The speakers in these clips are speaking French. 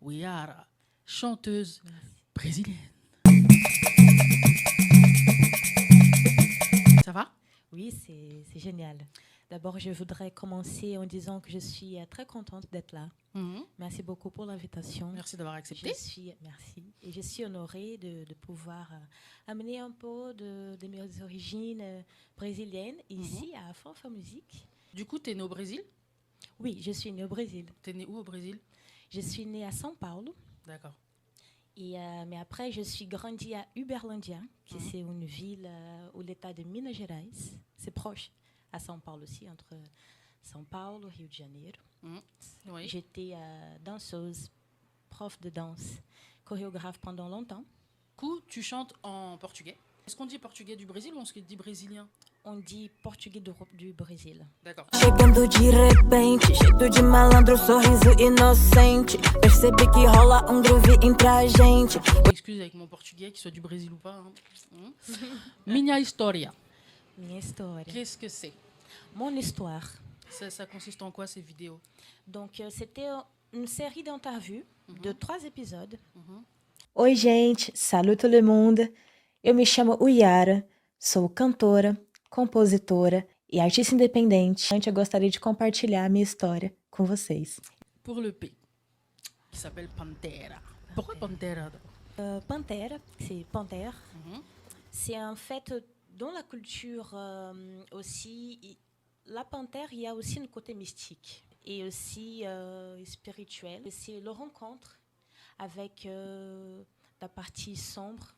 Yara, chanteuse brésilienne. Ça va? Oui, c'est génial. D'abord, je voudrais commencer en disant que je suis très contente d'être là. Merci beaucoup pour l'invitation. Merci d'avoir accepté. Merci. Et je suis honorée de pouvoir amener un peu de mes origines brésiliennes ici à Fanfa Musique. Du coup, tu es née au Brésil? Oui, je suis née au Brésil. Tu es née où au Brésil? Je suis née à São Paulo. D'accord. Mais après, je suis grandie à Uberlândia, qui c'est une ville au l'état de Minas Gerais. C'est proche à São Paulo aussi, entre São Paulo et Rio de Janeiro. Oui. J'étais danseuse, prof de danse, chorégraphe pendant longtemps. Du coup, tu chantes en portugais. Est-ce qu'on dit portugais du Brésil ou on se dit brésilien? On dit portugais du Brésil. D'accord. Chegando de repente, jeito de malandro, sorriso inocente. Percebi que rola groove entre a gente. Excuse avec mon portugais, qu'il soit du Brésil ou pas. Minha história. Minha história. Qu'est-ce que c'est? Mon histoire. Ça consiste en quoi ces vidéos? Donc, c'était une série d'interviews de 3 épisodes. Oi, gente. Salut tout le monde. Eu me chamo Uyara, sou cantora, compositora e artista independente. Eu gostaria de compartilhar a minha história com vocês. Pour le P, qui s'appelle Pantera. Pourquoi Pantera? Pantera, c'est panthère. C'est en fait, dans la culture aussi, la panthère, il y a aussi un côté mystique et aussi spirituel. C'est le rencontre avec ta partie sombre,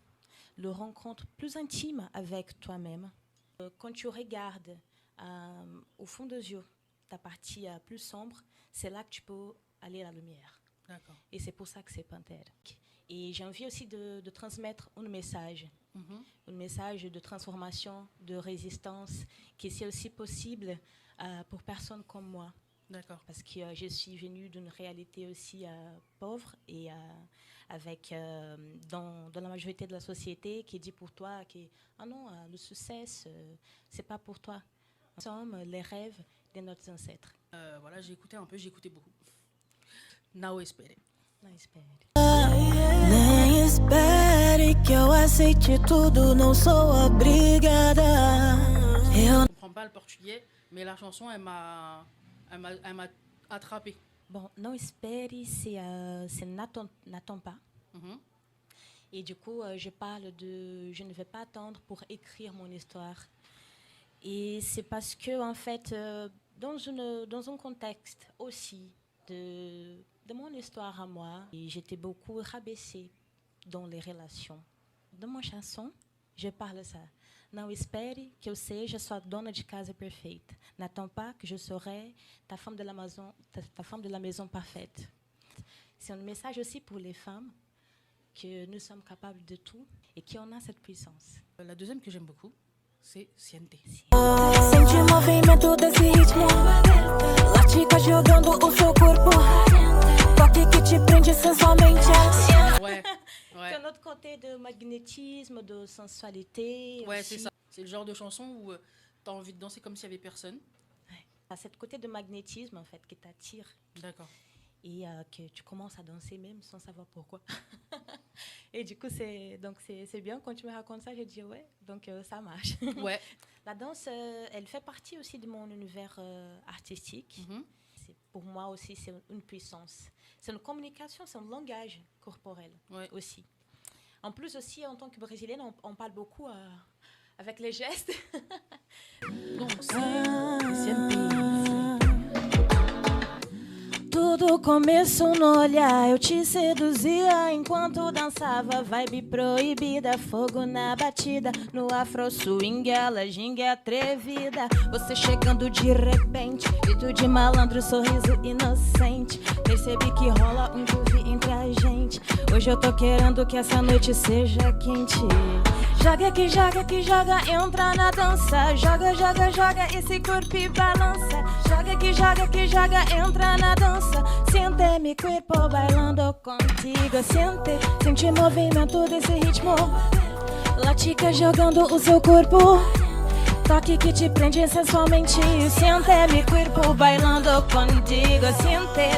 le rencontre plus intime avec toi-même. Quand tu regardes au fond des yeux ta partie plus sombre, c'est là que tu peux aller à la lumière. D'accord. Et c'est pour ça que c'est Pantera. Et j'ai envie aussi de transmettre un message de transformation, de résistance, qui c'est aussi possible pour personnes comme moi. D'accord. Parce que je suis venue d'une réalité aussi pauvre et avec dans la majorité de la société qui dit pour toi que le succès c'est pas pour toi. Nous sommes les rêves de nos ancêtres. Voilà, j'ai écouté un peu, j'ai écouté beaucoup. Não espere. Não espere. Nem espere que eu aceite tudo, não sou obrigada. Je ne comprends pas le portugais, mais la chanson, elle m'a attrapé. Bon, não espere, c'est n'attends pas. Et du coup, je parle de je ne vais pas attendre pour écrire mon histoire. Et c'est parce que, en fait, dans un contexte aussi de mon histoire à moi, et j'étais beaucoup rabaissée dans les relations. Dans mon chanson, je parle ça. Não espere que eu seja sua dona de casa perfeita. N'attends pas que je serai ta femme de la maison parfaite. C'est un message aussi pour les femmes que nous sommes capables de tout et qu'on a cette puissance. La deuxième que j'aime beaucoup, c'est Siente. Sente o movimento desse ritmo, latica jogando o seu corpo, toque que te prende sensualmente. Ouais. C'est un autre côté de magnétisme, de sensualité. Ouais, aussi. c'est ça. C'est le genre de chanson où tu as envie de danser comme s'il n'y avait personne. À ce côté de magnétisme, en fait, qui t'attire. D'accord. Et que tu commences à danser même sans savoir pourquoi. Et du coup, c'est bien. Quand tu me racontes ça, je dis ouais, donc ça marche. Ouais. La danse, elle fait partie aussi de mon univers artistique. Pour moi aussi, c'est une puissance. C'est une communication, c'est un langage corporel aussi. En plus aussi, en tant que Brésilienne, on parle beaucoup avec les gestes. Donc, Siente. Tudo começou no olhar, eu te seduzia enquanto dançava, vibe proibida, fogo na batida, no afro swing ela ginga atrevida, você chegando de repente, jeito de malandro, sorriso inocente, percebi que rola groove entre a gente, hoje eu tô querendo que essa noite seja quente. Joga que joga, entra na dança, joga, esse corpo e balança, joga que joga, entra na dança. Siente mi cuerpo bailando contigo. Sente o movimento desse ritmo, latica jogando o seu corpo, toque que te prende sensualmente. Siente mi cuerpo bailando contigo. Siente